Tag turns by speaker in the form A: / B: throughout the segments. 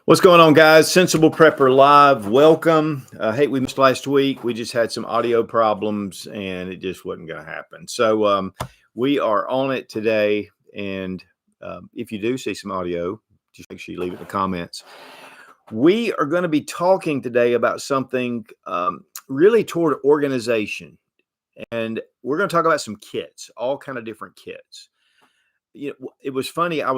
A: What's going on, guys? Sensible Prepper Live. Welcome. Hey, we missed last week. We just had some audio problems and it just wasn't going to happen. So we are on it today. And if you do see some audio, just make sure you leave it in the comments. We are going to be talking today about something really toward organization. And we're going to talk about some kits, all kind of different kits. It was funny. I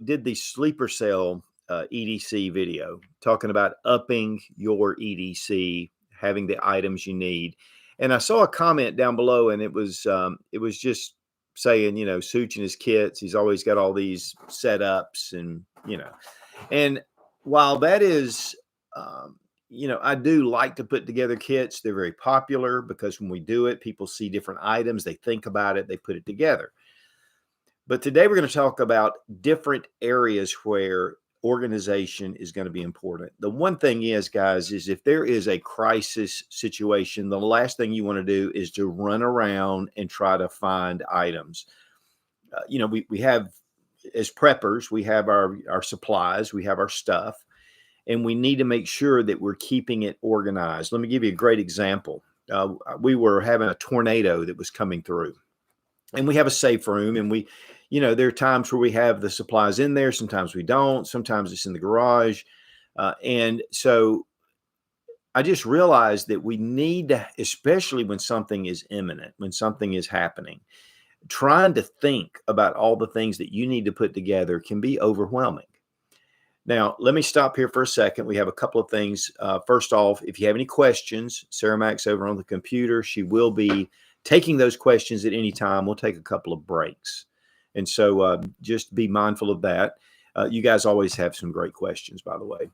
A: did the sleeper cell EDC video talking about upping your EDC, having the items you need. And I saw a comment down below, and it was just saying, Such and his kits, he's always got all these setups, and while that is, I do like to put together kits. They're very popular because when we do it, people see different items, they think about it, they put it together. But today we're going to talk about different areas where organization is going to be important. The one thing is, guys, is if there is a crisis situation, the last thing you want to do is to run around and try to find items. We have, as preppers, we have our supplies, we have our stuff, and we need to make sure that we're keeping it organized. Let me give you a great example. We were having a tornado that was coming through, and we have a safe room, and there are times where we have the supplies in there. Sometimes we don't. Sometimes it's in the garage. And so I just realized that we need to, especially when something is imminent, when something is happening, trying to think about all the things that you need to put together can be overwhelming. Now, let me stop here for a second. We have a couple of things. First off, if you have any questions, Sarah Mack's over on the computer. She will be taking those questions at any time. We'll take a couple of breaks. And so just be mindful of that. You guys always have some great questions, by the way.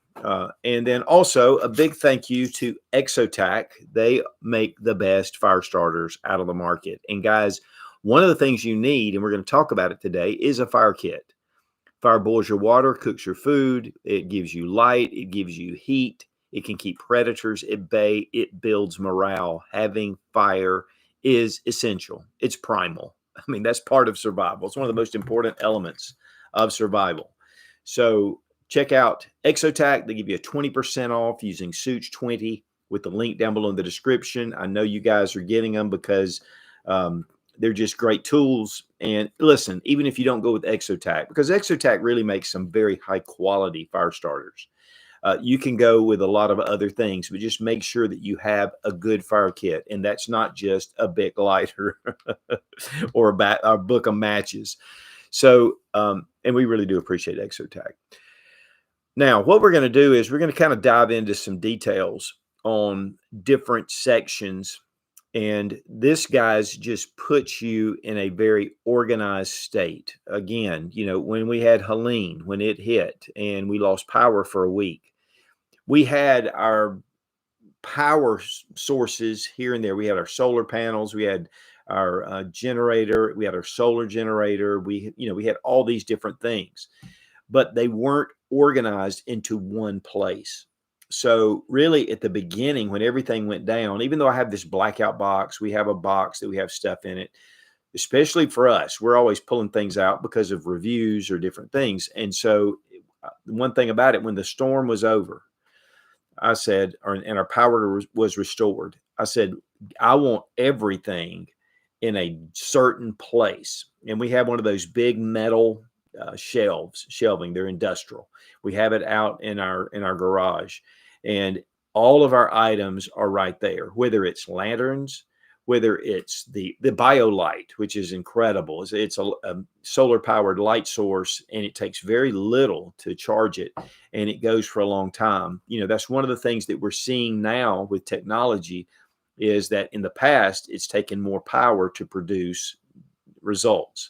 A: And then also a big thank you to Exotac. They make the best fire starters out of the market. And guys, one of the things you need, and we're going to talk about it today, is a fire kit. Fire boils your water, cooks your food. It gives you light. It gives you heat. It can keep predators at bay. It builds morale. Having fire is essential. It's primal. I mean, that's part of survival. It's one of the most important elements of survival. So check out Exotac. They give you a 20% off using Such20 with the link down below in the description. I know you guys are getting them because they're just great tools. And listen, even if you don't go with Exotac, because Exotac really makes some very high quality fire starters. You can go with a lot of other things, but just make sure that you have a good fire kit. And that's not just a Bic lighter or a book of matches. So, and we really do appreciate Exotac. Now, what we're going to do is we're going to kind of dive into some details on different sections. And this, guys, just puts you in a very organized state. Again, when we had Helene, when it hit and we lost power for a week, we had our power sources here and there. We had our solar panels, we had our generator, we had our solar generator. We had all these different things, but they weren't organized into one place. So really at the beginning, when everything went down, even though I have this blackout box, we have a box that we have stuff in it, especially for us, we're always pulling things out because of reviews or different things. And so one thing about it, when the storm was over, I said, and our power was restored, I said, I want everything in a certain place. And we have one of those big metal shelving. They're industrial. We have it out in our garage, and all of our items are right there, whether it's lanterns, whether it's the BioLight, which is incredible. It's a solar powered light source, and it takes very little to charge it, and it goes for a long time. That's one of the things that we're seeing now with technology, is that in the past, it's taken more power to produce results.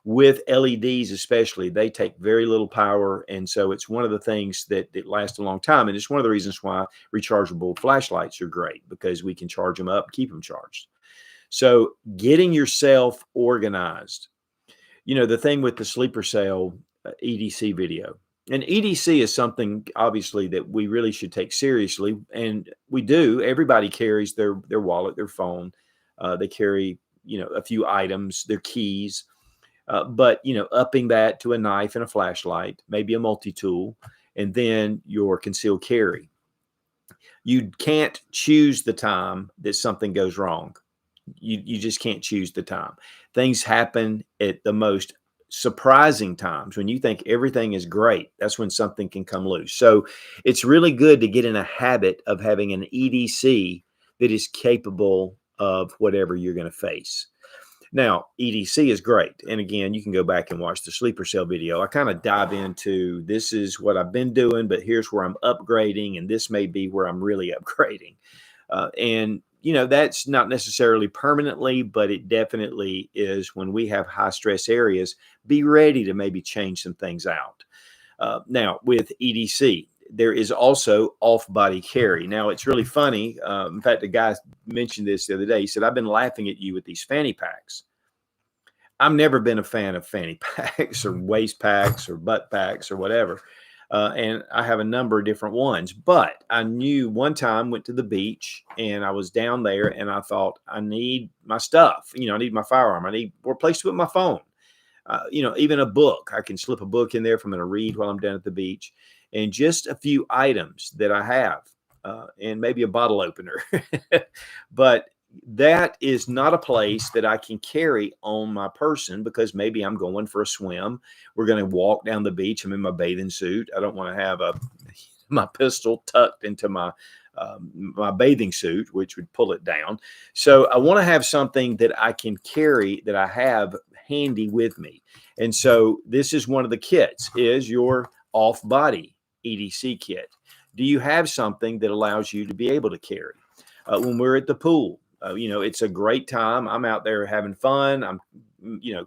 A: With LEDs especially, they take very little power, and so it's one of the things that lasts a long time. And it's one of the reasons why rechargeable flashlights are great, because we can charge them up, keep them charged. So getting yourself organized. The thing with the sleeper cell EDC video, and EDC is something obviously that we really should take seriously, and we do. Everybody carries their wallet, their phone. They carry a few items, their keys. But upping that to a knife and a flashlight, maybe a multi-tool, and then your concealed carry. You can't choose the time that something goes wrong. You just can't choose the time. Things happen at the most surprising times. When you think everything is great, that's when something can come loose. So it's really good to get in a habit of having an EDC that is capable of whatever you're going to face. Now, EDC is great. And again, you can go back and watch the sleeper cell video. I kind of dive into, this is what I've been doing, but here's where I'm upgrading, and this may be where I'm really upgrading. And that's not necessarily permanently, but it definitely is. When we have high stress areas, be ready to maybe change some things out. Now, with EDC, there is also off-body carry. Now, it's really funny. In fact, the guy mentioned this the other day. He said, I've been laughing at you with these fanny packs. I've never been a fan of fanny packs or waist packs or butt packs or whatever. And I have a number of different ones. But I knew one time, went to the beach, and I was down there, and I thought, I need my stuff. I need my firearm. I need more place to put my phone. Even a book. I can slip a book in there if I'm going to read while I'm down at the beach. And just a few items that I have, and maybe a bottle opener. But that is not a place that I can carry on my person, because maybe I'm going for a swim. We're going to walk down the beach. I'm in my bathing suit. I don't want to have my pistol tucked into my bathing suit, which would pull it down. So I want to have something that I can carry, that I have handy with me. And so this is one of the kits, is your off-body EDC kit. Do you have something that allows you to be able to carry? When we're at the pool, it's a great time. I'm out there having fun. I'm,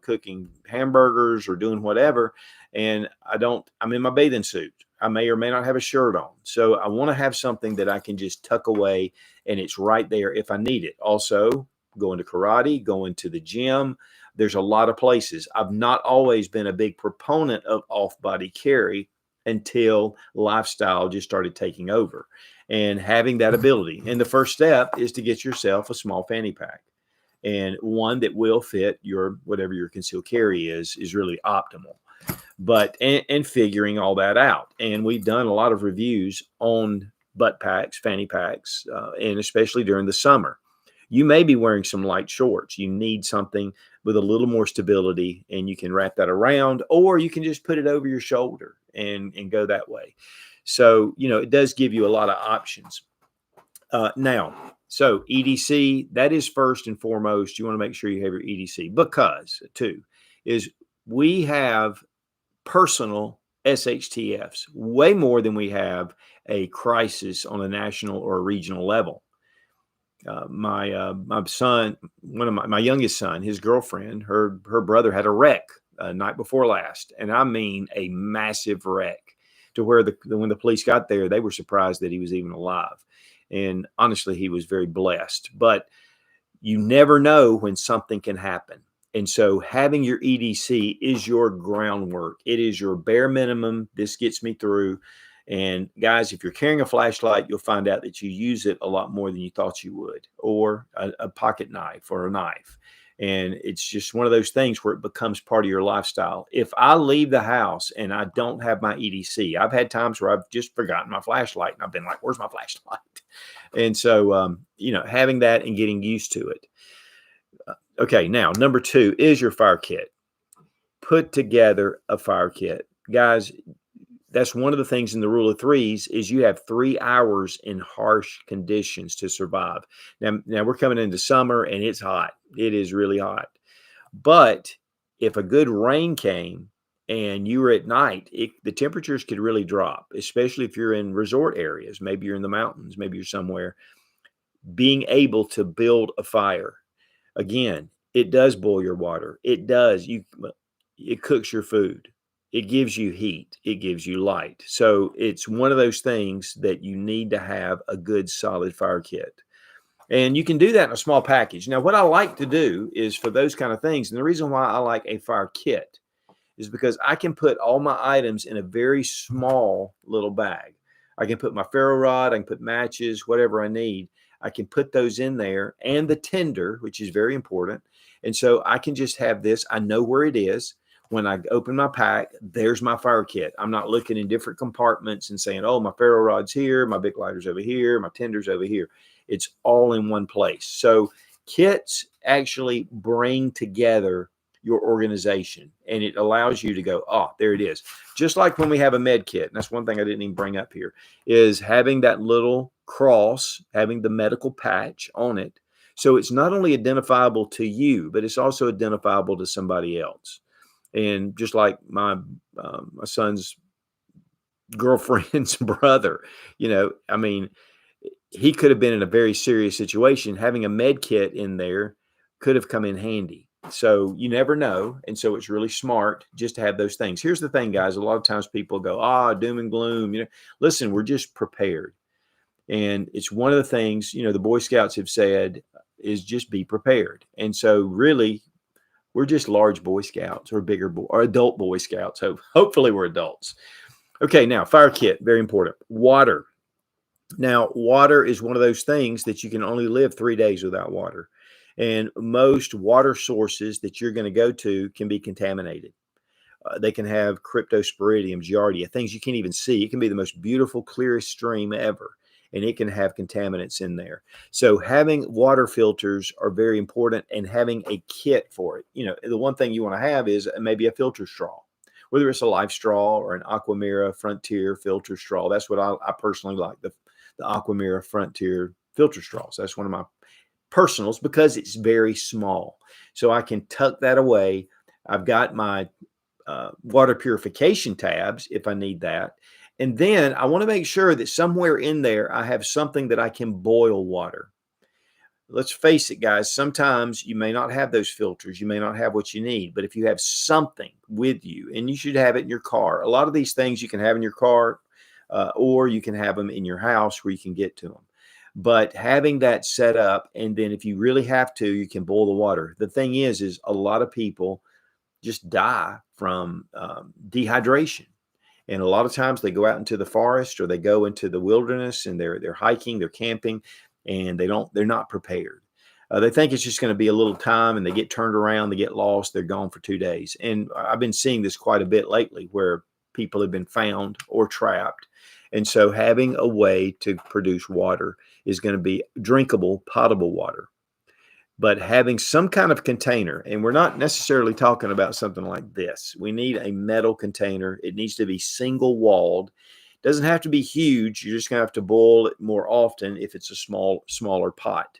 A: cooking hamburgers or doing whatever. And I'm in my bathing suit. I may or may not have a shirt on. So I want to have something that I can just tuck away, and it's right there if I need it. Also, going to karate, going to the gym. There's a lot of places. I've not always been a big proponent of off-body carry until lifestyle just started taking over, and having that ability. And the first step is to get yourself a small fanny pack, and one that will fit whatever your concealed carry is really optimal. But and figuring all that out. And we've done a lot of reviews on butt packs, fanny packs, and especially during the summer. You may be wearing some light shorts. You need something with a little more stability, and you can wrap that around, or you can just put it over your shoulder and go that way. So, it does give you a lot of options. So EDC, that is first and foremost. You want to make sure you have your EDC, because we have personal SHTFs way more than we have a crisis on a national or a regional level. My son, one of my youngest son, his girlfriend, her brother had a wreck night before last, and I mean a massive wreck, to where when the police got there, they were surprised that he was even alive. And honestly, he was very blessed. But you never know when something can happen. And so having your EDC is your groundwork. It is your bare minimum. This gets me through. And guys, if you're carrying a flashlight, you'll find out that you use it a lot more than you thought you would, or a pocket knife or a knife. And it's just one of those things where it becomes part of your lifestyle. If I leave the house and I don't have my EDC, I've had times where I've just forgotten my flashlight, and I've been like, where's my flashlight? And so, having that and getting used to it. Okay, now, number 2 is your fire kit. Put together a fire kit. Guys, that's one of the things in the rule of threes, is you have 3 hours in harsh conditions to survive. Now we're coming into summer, and it's hot. It is really hot. But if a good rain came and you were at night, the temperatures could really drop, especially if you're in resort areas. Maybe you're in the mountains. Maybe you're somewhere. Being able to build a fire. Again, it does boil your water. It does. It cooks your food. It gives you heat. It gives you light. So it's one of those things that you need to have a good, solid fire kit. And you can do that in a small package. Now, what I like to do is, for those kind of things, and the reason why I like a fire kit is because I can put all my items in a very small little bag. I can put my ferro rod, I can put matches, whatever I need. I can put those in there, and the tinder, which is very important. And so I can just have this. I know where it is. when I open my pack, there's my fire kit. I'm not looking in different compartments and saying, oh, my ferro rod's here, my big lighter's over here, my tender's over here. It's all in one place. So kits actually bring together your organization, and it allows you to go, oh, there it is. Just like when we have a med kit, and that's one thing I didn't even bring up here, is having that little cross, having the medical patch on it. So it's not only identifiable to you, but it's also identifiable to somebody else. And just like my son's girlfriend's brother, I mean, he could have been in a very serious situation. Having a med kit in there could have come in handy. So you never know. And so it's really smart just to have those things. Here's the thing, guys. A lot of times people go, doom and gloom. Listen, we're just prepared. And it's one of the things, the Boy Scouts have said is just be prepared. And so really, we're just large Boy Scouts or or adult Boy Scouts. Hopefully we're adults. Okay, now fire kit, very important. Water. Now, water is one of those things that you can only live 3 days without water. And most water sources that you're going to go to can be contaminated. They can have cryptosporidium, giardia, things you can't even see. It can be the most beautiful, clearest stream ever, and it can have contaminants in there. So having water filters are very important, and having a kit for it. The one thing you want to have is maybe a filter straw, whether it's a Life straw or an Aquamira Frontier filter straw. That's what I personally like, the Aquamira Frontier filter straws. That's one of my personals because it's very small. So I can tuck that away. I've got my water purification tabs if I need that. And then I want to make sure that somewhere in there, I have something that I can boil water. Let's face it, guys, sometimes you may not have those filters. You may not have what you need, but if you have something with you, and you should have it in your car. A lot of these things you can have in your car, or you can have them in your house where you can get to them. But having that set up, and then if you really have to, you can boil the water. The thing is a lot of people just die from dehydration. And a lot of times they go out into the forest or they go into the wilderness and they're hiking, they're camping, and they're not prepared. They think it's just going to be a little time, and they get turned around, they get lost, they're gone for 2 days. And I've been seeing this quite a bit lately where people have been found or trapped. And so having a way to produce water is going to be drinkable, potable water. But having some kind of container, and we're not necessarily talking about something like this. We need a metal container. It needs to be single walled. Doesn't have to be huge. You're just going to have to boil it more often if it's a smaller pot.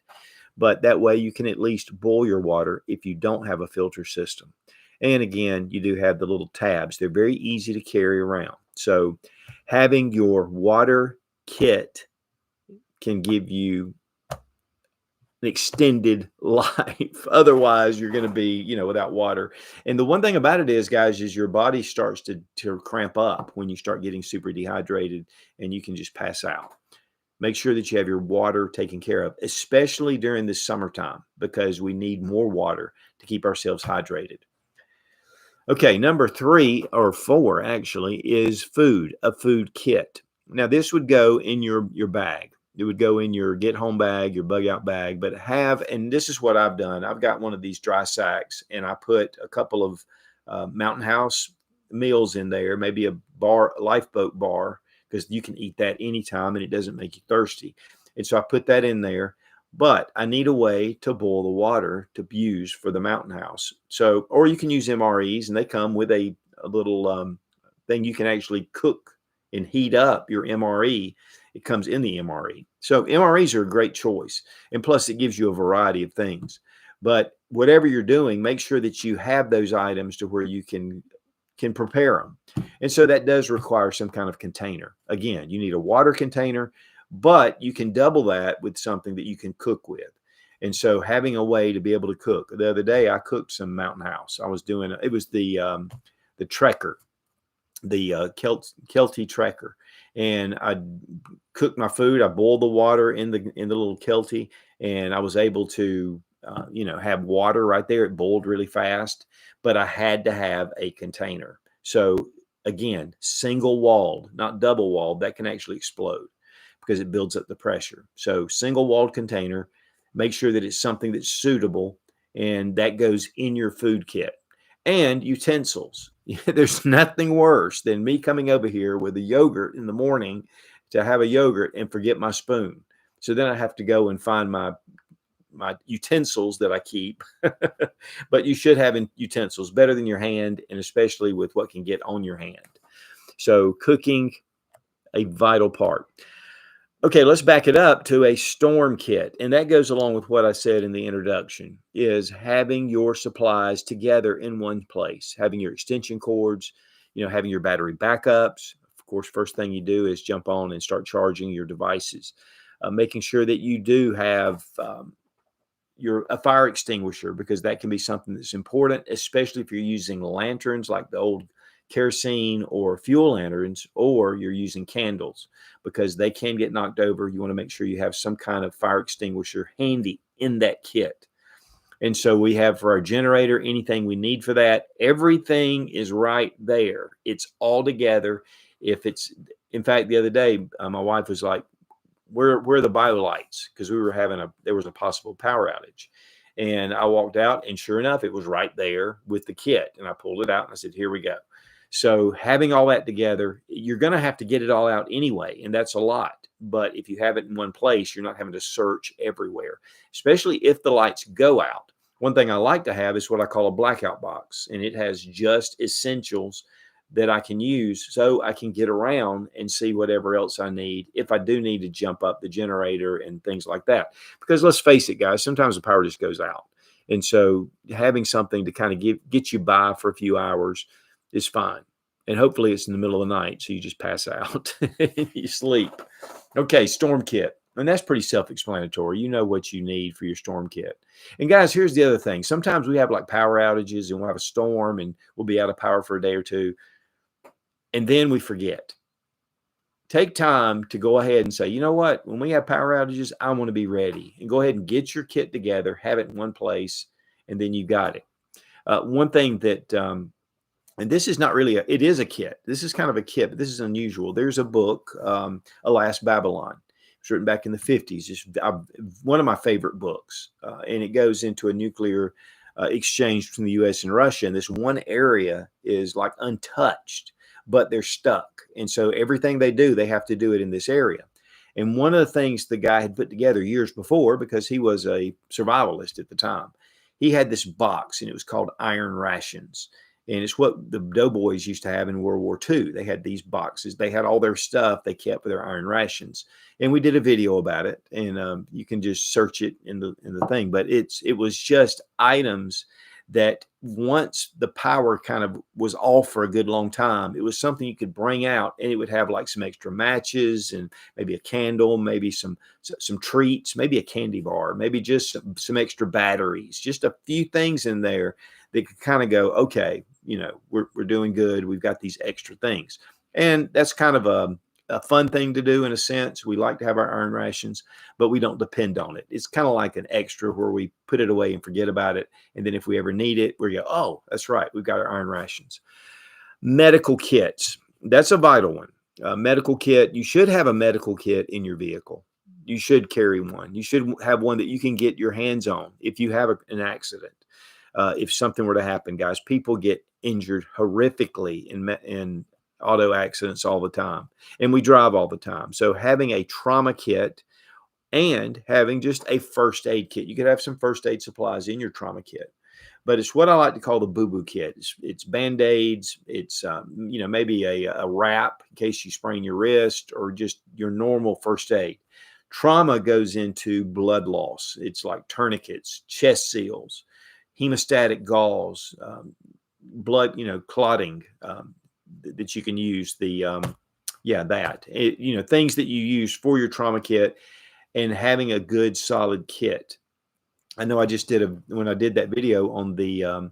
A: But that way you can at least boil your water if you don't have a filter system. And again, you do have the little tabs. They're very easy to carry around. So having your water kit can give you an extended life. Otherwise, you're going to be, without water. And the one thing about it is, guys, is your body starts to cramp up when you start getting super dehydrated, and you can just pass out. Make sure that you have your water taken care of, especially during the summertime, because we need more water to keep ourselves hydrated. Okay, number 3 or 4 actually is food, a food kit. Now this would go in your bag. It would go in your get home bag, your bug out bag, but and this is what I've done. I've got one of these dry sacks, and I put a couple of Mountain House meals in there, maybe a lifeboat bar, because you can eat that anytime and it doesn't make you thirsty. And so I put that in there. But I need a way to boil the water to use for the Mountain House. So, or you can use MREs, and they come with a little thing you can actually cook and heat up your MRE. It comes in the MRE. So MREs are a great choice. And plus it gives you a variety of things. But whatever you're doing, make sure that you have those items to where you can prepare them. And so that does require some kind of container. Again, you need a water container, but you can double that with something that you can cook with. And so having a way to be able to cook. The other day I cooked some Mountain House. I was doing it was the Trekker, the Kelty Trekker, and I cooked my food. I boiled the water in the little Kelty, and I was able to have water right there. It boiled really fast, but I had to have a container. So again, single walled, not double walled. That can actually explode because it builds up the pressure. So single walled container, make sure that it's something that's suitable, and that goes in your food kit. and utensils. There's nothing worse than me coming over here with a yogurt in the morning to have a yogurt and forget my spoon. So then I have to go and find my utensils that I keep. But you should have utensils, better than your hand, and especially with what can get on your hand. So cooking, a vital part. Okay, let's back it up to a storm kit. And that goes along with what I said in the introduction, is having your supplies together in one place, having your extension cords, having your battery backups. Of course, first thing you do is jump on and start charging your devices, making sure that you do have a fire extinguisher, because that can be something that's important, especially if you're using lanterns like the old kerosene or fuel lanterns, or you're using candles, because they can get knocked over. You want to make sure you have some kind of fire extinguisher handy in that kit. And so we have for our generator, anything we need for that, everything is right there. It's all together. In fact, the other day, my wife was like, where are the bio lights? Because there was a possible power outage. And I walked out, and sure enough, it was right there with the kit. And I pulled it out and I said, here we go. So having all that together, you're going to have to get it all out anyway, and that's a lot. But if you have it in one place, you're not having to search everywhere, especially if the lights go out. One thing I like to have is what I call a blackout box, and it has just essentials that I can use so I can get around and see whatever else I need if I do need to jump up the generator and things like that. Because let's face it, guys, sometimes the power just goes out. And so having something to kind of get you by for a few hours is fine. And hopefully it's in the middle of the night, so you just pass out and you sleep. Okay, storm kit. And that's pretty self-explanatory. You know what you need for your storm kit. And guys, here's the other thing. Sometimes we have like power outages, and we'll have a storm and we'll be out of power for a day or two. And then we forget. Take time to go ahead and say, you know what? When we have power outages, I want to be ready. And go ahead and get your kit together, have it in one place, and then you got it. One thing that and this is not really it is a kit. This is kind of a kit, but this is unusual. There's a book, Alas Babylon. It's written back in the 50s. It's one of my favorite books. And it goes into a nuclear exchange between the U.S. and Russia. And this one area is like untouched, but they're stuck. And so everything they do, they have to do it in this area. And one of the things the guy had put together years before, because he was a survivalist at the time, he had this box, and it was called iron rations. And it's what the doughboys used to have in World War II. They had these boxes. They had all their stuff they kept for their iron rations. And we did a video about it, and you can just search it in the thing. But it was just items that once the power kind of was off for a good long time, it was something you could bring out, and it would have like some extra matches and maybe a candle, maybe some treats, maybe a candy bar, maybe just some extra batteries, just a few things in there that could kind of go, okay, we're doing good. We've got these extra things. And that's kind of a fun thing to do in a sense. We like to have our iron rations, but we don't depend on it. It's kind of like an extra where we put it away and forget about it. And then if we ever need it, we go, oh, that's right, we've got our iron rations. Medical kits. That's a vital one. Medical kit. You should have a medical kit in your vehicle. You should carry one. You should have one that you can get your hands on if you have an accident. If something were to happen, guys, people get injured horrifically in auto accidents all the time, and we drive all the time. So having a trauma kit and having just a first aid kit, you could have some first aid supplies in your trauma kit, but it's what I like to call the boo-boo kit. It's Band-Aids. It's, maybe a wrap in case you sprain your wrist, or just your normal first aid. Trauma goes into blood loss. It's like tourniquets, chest seals, hemostatic gauze, blood, clotting that you can use. Things that you use for your trauma kit, and having a good solid kit. I know I just when I did that video on the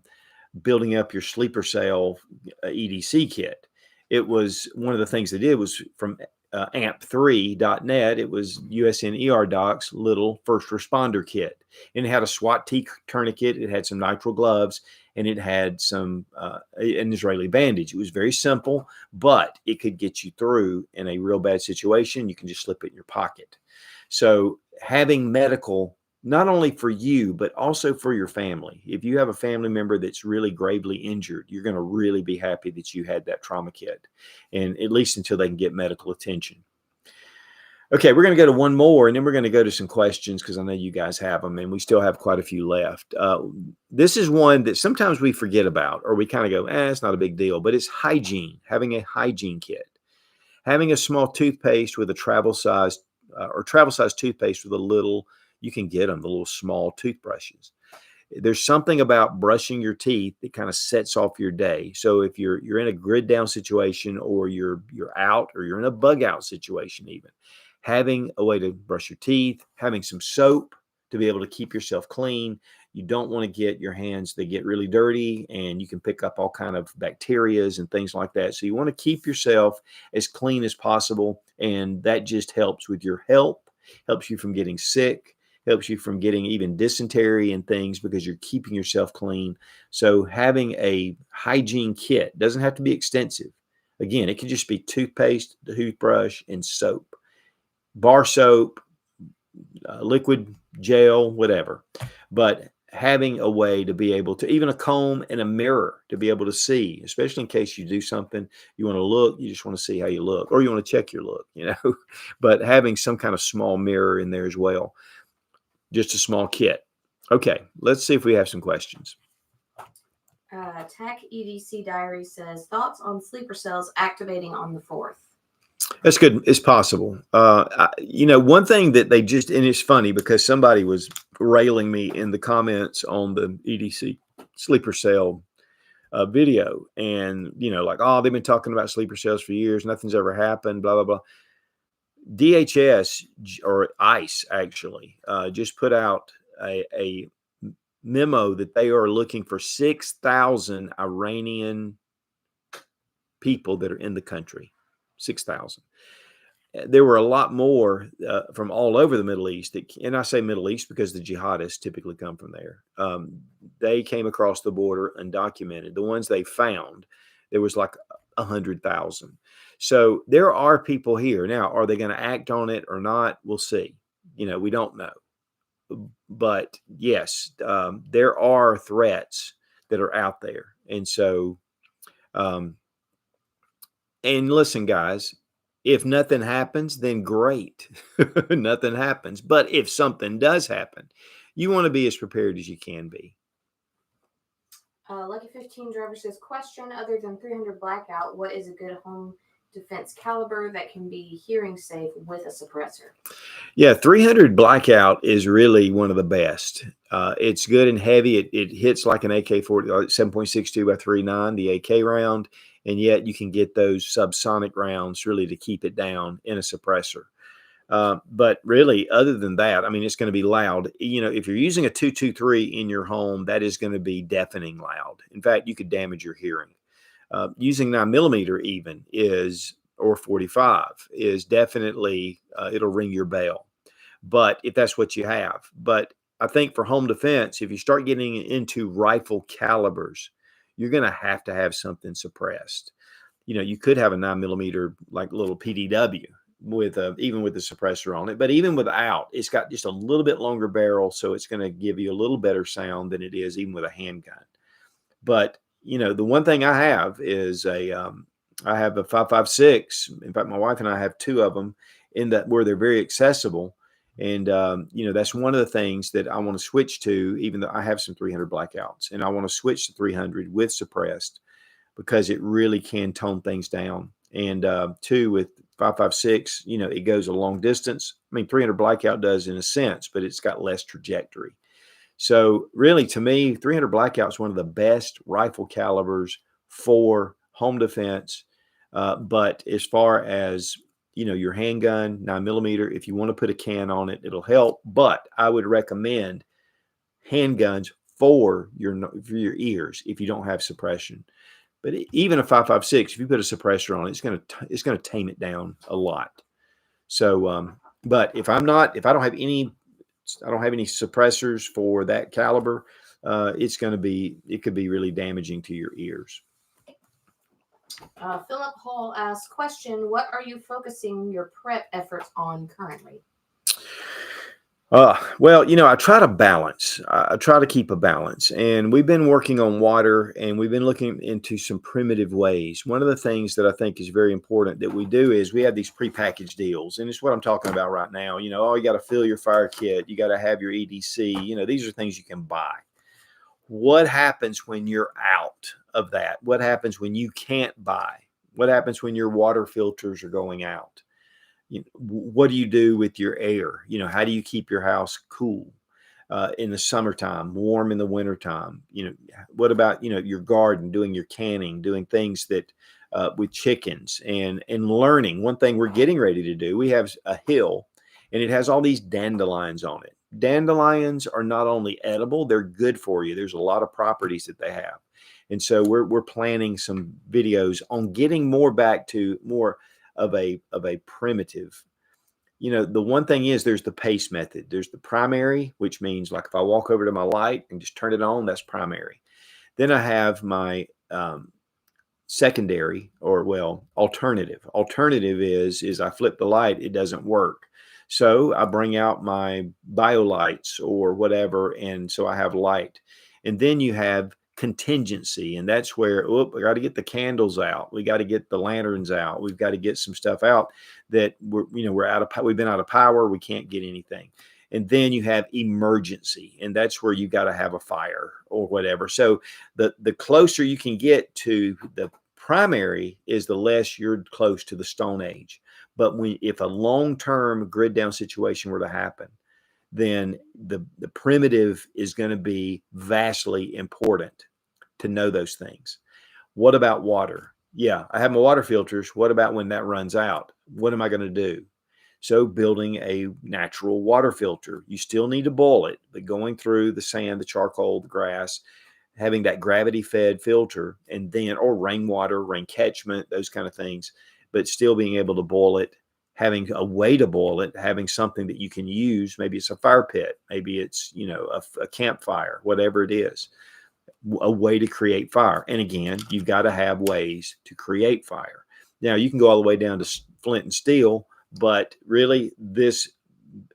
A: building up your sleeper cell EDC kit, it was one of the things they did was from amp3.net. It was USN ER Doc's little first responder kit, and it had a SWAT T tourniquet. It had some nitrile gloves, and it had an Israeli bandage. It was very simple, but it could get you through in a real bad situation. You can just slip it in your pocket. So having medical not only for you, but also for your family. If you have a family member that's really gravely injured, you're going to really be happy that you had that trauma kit, and at least until they can get medical attention. Okay, we're going to go to one more, and then we're going to go to some questions because I know you guys have them, and we still have quite a few left. This is one that sometimes we forget about, or we kind of go, it's not a big deal, but it's hygiene, having a hygiene kit. Having a small toothpaste with a travel-sized toothpaste with a little, you can get them, the little small toothbrushes. There's something about brushing your teeth that kind of sets off your day. So if you're in a grid down situation, or you're out, or you're in a bug out situation, even having a way to brush your teeth, having some soap to be able to keep yourself clean. You don't want to get your hands, they get really dirty, and you can pick up all kind of bacterias and things like that. So you want to keep yourself as clean as possible, and that just helps with your health, helps you from getting sick, helps you from getting even dysentery and things because you're keeping yourself clean. So having a hygiene kit doesn't have to be extensive. Again, it can just be toothpaste, toothbrush, and soap, bar soap, liquid gel, whatever. But having a way to be able to, even a comb and a mirror to be able to see, especially in case you do something, you want to look, you just want to see how you look, or you want to check your look, but having some kind of small mirror in there as well. Just a small kit. Okay, let's see if we have some questions.
B: Tech EDC Diary says, thoughts on sleeper cells activating on the 4th?
A: That's good. It's possible. One thing that they just, and it's funny because somebody was railing me in the comments on the EDC sleeper cell video, and like, oh, they've been talking about sleeper cells for years, nothing's ever happened, blah blah blah. DHS, or ICE, actually just put out a memo that they are looking for 6,000 Iranian people that are in the country. 6,000. There were a lot more from all over the Middle East. And I say Middle East because the jihadists typically come from there. They came across the border undocumented. The ones they found, there was like 100,000. So there are people here. Now, are they going to act on it or not? We'll see. We don't know. But yes, there are threats that are out there. And so, and listen, guys, if nothing happens, then great. Nothing happens. But if something does happen, you want to be as prepared as you can be.
B: Lucky 15 Driver says, question, other than 300 blackout, what is a good home defense caliber that can be hearing safe with a suppressor?
A: Yeah, 300 blackout is really one of the best. It's good and heavy. It hits like an AK-40, 7.62 by 3.9, the AK round, and yet you can get those subsonic rounds really to keep it down in a suppressor. But really, other than that, I mean, it's going to be loud. If you're using a 223 in your home, that is going to be deafening loud. In fact, you could damage your hearing. Using 9mm even or 45 is definitely, it'll ring your bell. But if that's what you have. But I think for home defense, if you start getting into rifle calibers, you're going to have something suppressed. You could have a 9mm like little PDW with even with the suppressor on it, but even without, it's got just a little bit longer barrel, so it's going to give you a little better sound than it is even with a handgun. But the one thing I have is I have a 5.56. In fact, my wife and I have two of them in that where they're very accessible. And, that's one of the things that I want to switch to, even though I have some 300 blackouts, and I want to switch to 300 with suppressed because it really can tone things down. And two, with 5.56, it goes a long distance. I mean, 300 blackout does in a sense, but it's got less trajectory. So really, to me, 300 blackout is one of the best rifle calibers for home defense. But as far as your handgun, 9mm, if you want to put a can on it, it'll help. But I would recommend handguns for your ears if you don't have suppression. But even a 5.56, if you put a suppressor on it, it's gonna tame it down a lot. So, but if I don't have any suppressors for that caliber, it could be really damaging to your ears.
B: Philip Hall asks, question, what are you focusing your prep efforts on currently?
A: Well, I try to balance. I try to keep a balance. And we've been working on water and we've been looking into some primitive ways. One of the things that I think is very important that we do is we have these prepackaged deals. And it's what I'm talking about right now. Oh, you got to fill your fire kit, you got to have your EDC. These are things you can buy. What happens when you're out of that? What happens when you can't buy? What happens when your water filters are going out? What do you do with your air? How do you keep your house cool in the summertime, warm in the wintertime? What about, your garden, doing your canning, doing things that with chickens and learning. One thing we're getting ready to do, we have a hill and it has all these dandelions on it. Dandelions are not only edible, they're good for you. There's a lot of properties that they have. And so we're planning some videos on getting more back to more of a primitive. The one thing is there's the pace method. There's the primary, which means like if I walk over to my light and just turn it on, that's primary. Then I have my secondary, or alternative. Alternative is I flip the light, it doesn't work. So I bring out my bio lights or whatever, and so I have light. And then you have contingency, and that's where we got to get the candles out, we got to get the lanterns out, we've got to get some stuff out that we're out of, we've been out of power, we can't get anything. And then you have emergency, and that's where you got to have a fire or whatever. So the closer you can get to the primary is the less you're close to the Stone Age. But if a long-term grid down situation were to happen, then the primitive is going to be vastly important to know those things. What about water? Yeah, I have my water filters. What about when that runs out? What am I going to do? So building a natural water filter, you still need to boil it, but going through the sand, the charcoal, the grass, having that gravity fed filter, and then, or rainwater, rain catchment, those kind of things, but still being able to boil it, having a way to boil it, having something that you can use. Maybe it's a fire pit, maybe it's, a campfire, whatever it is, a way to create fire. And again, you've got to have ways to create fire. Now you can go all the way down to flint and steel, but really this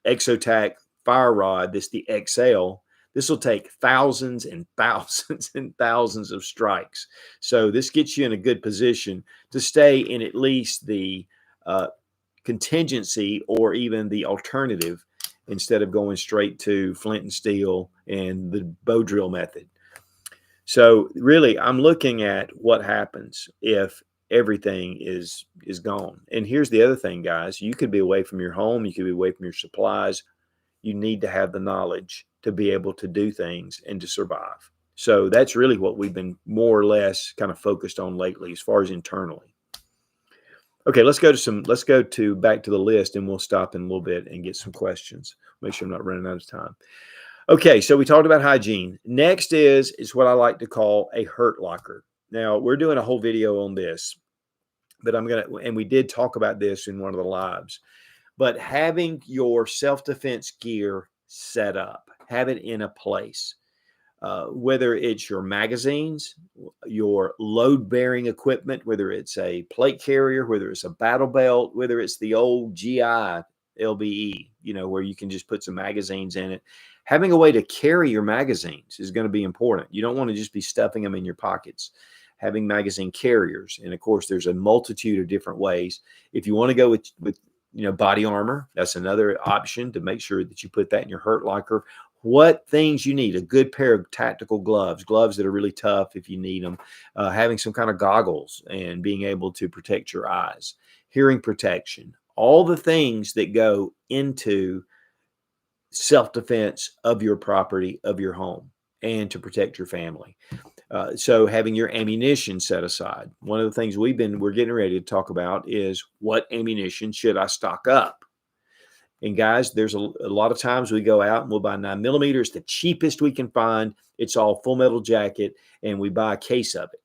A: Exotac fire rod, the XL, this will take thousands and thousands and thousands of strikes. So this gets you in a good position to stay in at least the contingency or even the alternative, instead of going straight to flint and steel and the bow drill method. So really, I'm looking at what happens if everything is gone. And here's the other thing, guys. You could be away from your home. You could be away from your supplies. You need to have the knowledge to be able to do things and to survive. So that's really what we've been more or less kind of focused on lately as far as internally. Okay, let's go to back to the list, and we'll stop in a little bit and get some questions. Make sure I'm not running out of time. Okay, so we talked about hygiene. Next is what I like to call a hurt locker. Now, we're doing a whole video on this, but and we did talk about this in one of the lives, but having your self-defense gear set up, have it in a place, whether it's your magazines, your load-bearing equipment, whether it's a plate carrier, whether it's a battle belt, whether it's the old GI LBE, where you can just put some magazines in it. Having a way to carry your magazines is going to be important. You don't want to just be stuffing them in your pockets. Having magazine carriers, and of course, there's a multitude of different ways. If you want to go with body armor, that's another option to make sure that you put that in your hurt locker. What things you need: a good pair of tactical gloves that are really tough if you need them, having some kind of goggles and being able to protect your eyes, hearing protection, all the things that go into self-defense of your property, of your home, and to protect your family. So having your ammunition set aside. One of the things we're getting ready to talk about is what ammunition should I stock up? And guys, there's a lot of times we go out and we'll buy 9mm, the cheapest we can find. It's all full metal jacket, and we buy a case of it,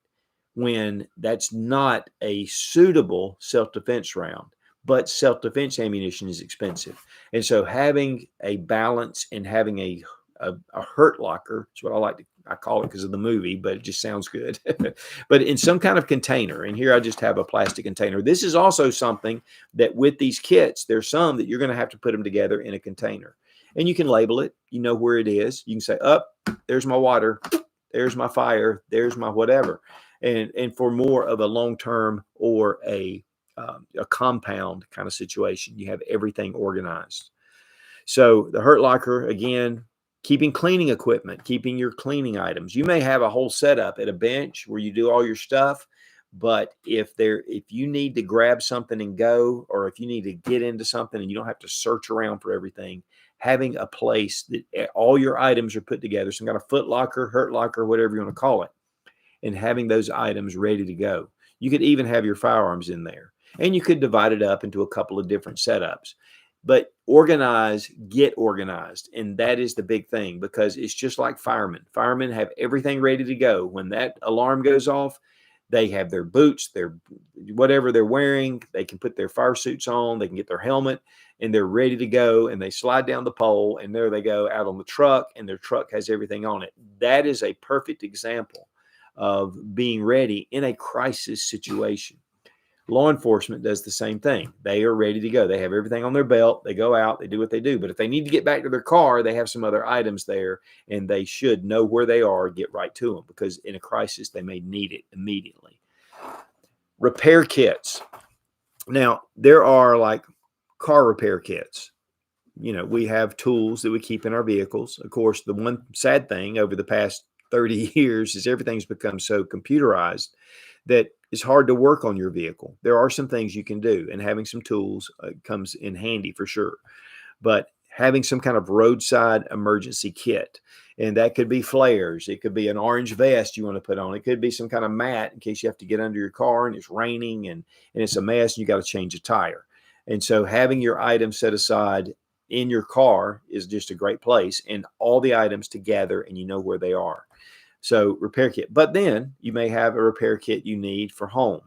A: when that's not a suitable self-defense round. But self-defense ammunition is expensive. And so having a balance and having a hurt locker is what I call it because of the movie, but it just sounds good. But in some kind of container. And here I just have a plastic container. This is also something that with these kits, there's some that you're going to have to put them together in a container. and you can label it. You know where it is. You can say, up, there's my water, there's my fire, there's my whatever. And for more of a long-term or a compound kind of situation, you have everything organized. So the Hurt Locker, again, keeping cleaning equipment, keeping your cleaning items. You may have a whole setup at a bench where you do all your stuff, but if you need to grab something and go, or if you need to get into something and you don't have to search around for everything, having a place that all your items are put together, some kind of foot locker, Hurt Locker, whatever you want to call it, and having those items ready to go. You could even have your firearms in there, and you could divide it up into a couple of different setups. But organize, get organized. And that is the big thing, because it's just like firemen. Firemen have everything ready to go. When that alarm goes off, they have their boots, their whatever they're wearing. They can put their fire suits on. They can get their helmet, and they're ready to go. And they slide down the pole, and there they go out on the truck, and their truck has everything on it. That is a perfect example of being ready in a crisis situation. Law enforcement does the same thing. They are ready to go. They have everything on their belt. They go out, they do what they do. But if they need to get back to their car, they have some other items there, and they should know where they are, get right to them, because in a crisis, they may need it immediately. Repair kits. Now, there are like car repair kits. You know, we have tools that we keep in our vehicles. Of course, the one sad thing over the past 30 years is everything's become so computerized that it's hard to work on your vehicle. There are some things you can do, and having some tools comes in handy for sure. But having some kind of roadside emergency kit, and that could be flares. It could be an orange vest you want to put on. It could be some kind of mat in case you have to get under your car and it's raining and it's a mess and you got to change a tire. And so having your items set aside in your car is just a great place, and all the items together, and you know where they are. So repair kit. But then you may have a repair kit you need for home.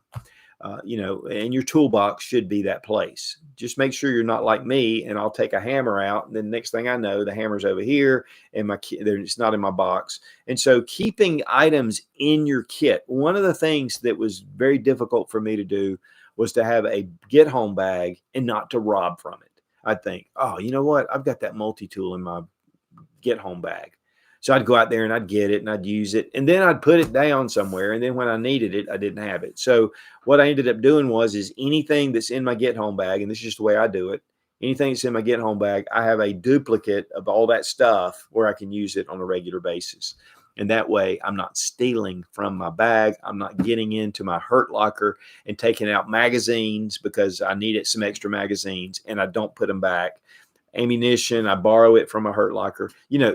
A: And your toolbox should be that place. Just make sure you're not like me, and I'll take a hammer out, and then next thing I know, the hammer's over here, and it's not in my box. And so keeping items in your kit. One of the things that was very difficult for me to do was to have a get home bag and not to rob from it. I'd think, oh, you know what? I've got that multi-tool in my get home bag. So I'd go out there and I'd get it and I'd use it, and then I'd put it down somewhere. And then when I needed it, I didn't have it. So what I ended up doing is anything that's in my get home bag, and this is just the way I do it, anything that's in my get home bag, I have a duplicate of all that stuff where I can use it on a regular basis. And that way I'm not stealing from my bag. I'm not getting into my Hurt Locker and taking out magazines because I needed some extra magazines and I don't put them back. Ammunition, I borrow it from a Hurt Locker.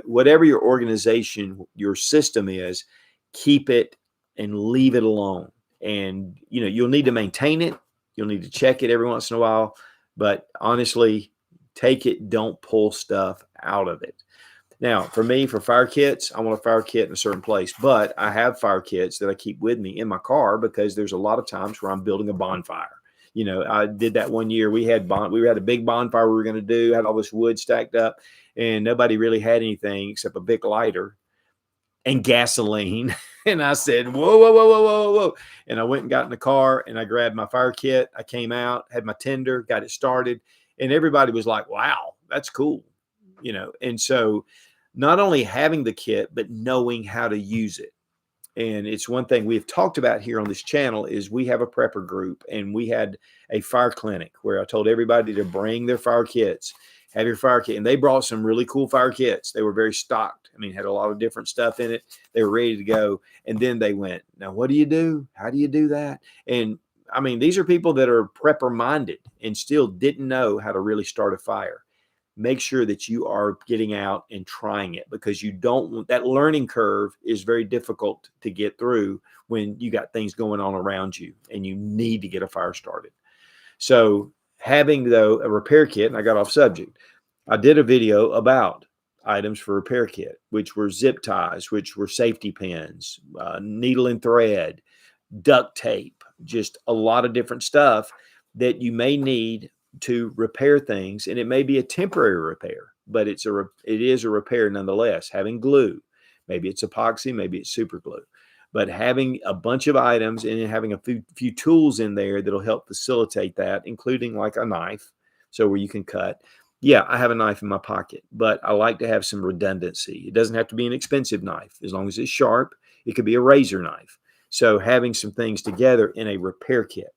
A: Whatever your organization, your system is, keep it and leave it alone. And, you'll need to maintain it. You'll need to check it every once in a while. But honestly, take it, don't pull stuff out of it. Now, for me, for fire kits, I want a fire kit in a certain place. But I have fire kits that I keep with me in my car because there's a lot of times where I'm building a bonfire. I did that one year. We had a big bonfire we were going to do, had all this wood stacked up, and nobody really had anything except a big lighter and gasoline. And I said, whoa, whoa, whoa, whoa, whoa, whoa. And I went and got in the car and I grabbed my fire kit. I came out, had my tinder, got it started. And everybody was like, wow, that's cool. And so not only having the kit, but knowing how to use it. And it's one thing we've talked about here on this channel is we have a prepper group, and we had a fire clinic where I told everybody to bring their fire kits, have your fire kit. And they brought some really cool fire kits. They were very stocked. I mean, had a lot of different stuff in it. They were ready to go. And then they went, now, what do you do? How do you do that? And I mean, these are people that are prepper minded and still didn't know how to really start a fire. Make sure that you are getting out and trying it, because that learning curve is very difficult to get through when you got things going on around you and you need to get a fire started. So having a repair kit, and I got off subject, I did a video about items for repair kit, which were zip ties, which were safety pins, needle and thread, duct tape, just a lot of different stuff that you may need to repair things. And it may be a temporary repair, but it is a repair nonetheless. Having glue, maybe it's epoxy, maybe it's super glue, but having a bunch of items and having a few tools in there that'll help facilitate that, including like a knife, so where you can cut, Yeah, I have a knife in my pocket, but I like to have some redundancy. It doesn't have to be an expensive knife. As long as it's sharp, it could be a razor knife. So having some things together in a repair kit.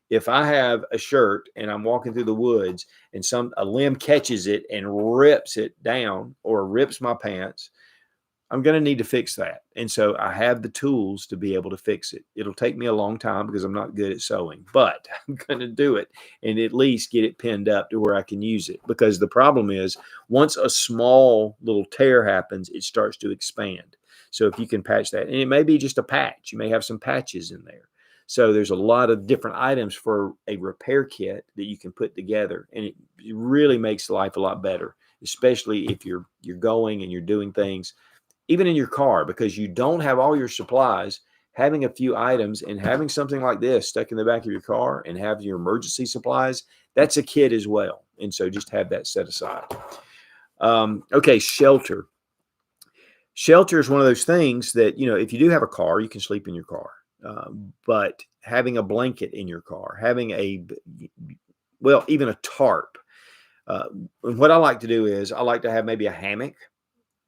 A: If I have a shirt and I'm walking through the woods and a limb catches it and rips it down or rips my pants, I'm going to need to fix that. And so I have the tools to be able to fix it. It'll take me a long time because I'm not good at sewing, but I'm going to do it and at least get it pinned up to where I can use it. Because the problem is, once a small little tear happens, it starts to expand. So if you can patch that, and it may be just a patch, you may have some patches in there. So there's a lot of different items for a repair kit that you can put together, and it really makes life a lot better, especially if you're going and you're doing things even in your car, because you don't have all your supplies. Having a few items and having something like this stuck in the back of your car and have your emergency supplies, that's a kit as well. And so just have that set aside. Okay, shelter. Shelter is one of those things that, if you do have a car, you can sleep in your car. But having a blanket in your car, having even a tarp. What I like to do is I like to have maybe a hammock.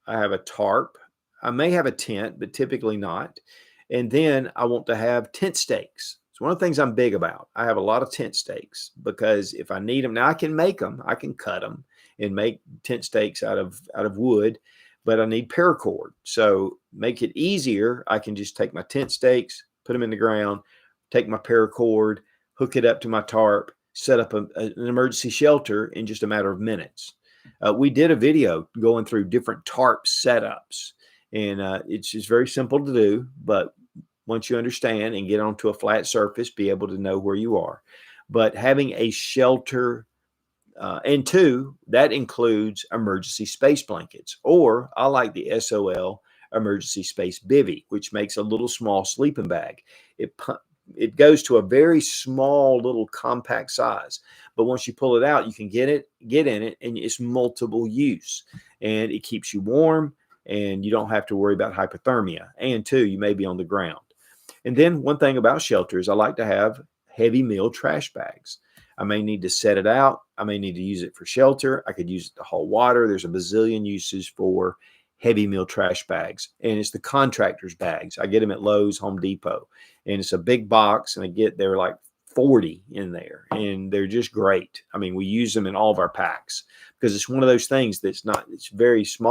A: I have a tarp. I may have a tent, but typically not. And then I want to have tent stakes. It's one of the things I'm big about. I have a lot of tent stakes because if I need them, now I can make them. I can cut them and make tent stakes out of wood, but I need paracord. So make it easier. I can just take my tent stakes, put them in the ground, take my paracord, hook it up to my tarp, set up an emergency shelter in just a matter of minutes. We did a video going through different tarp setups, and it's just very simple to do. But once you understand and get onto a flat surface, be able to know where you are. But having a shelter, and two, that includes emergency space blankets, or I like the SOL emergency space bivy, which makes a little small sleeping bag. It goes to a very small little compact size, but once you pull it out, you can get in it, and it's multiple use, and it keeps you warm, and you don't have to worry about hypothermia. And two, you may be on the ground. And then one thing about shelters, I like to have heavy meal trash bags. I may need to set it out. I may need to use it for shelter. I could use it to haul water. There's a bazillion uses for heavy meal trash bags, and it's the contractor's bags. I get them at Lowe's, Home Depot, and it's a big box, and they're like 40 in there, and they're just great. I mean, we use them in all of our packs because it's one of those things it's very small.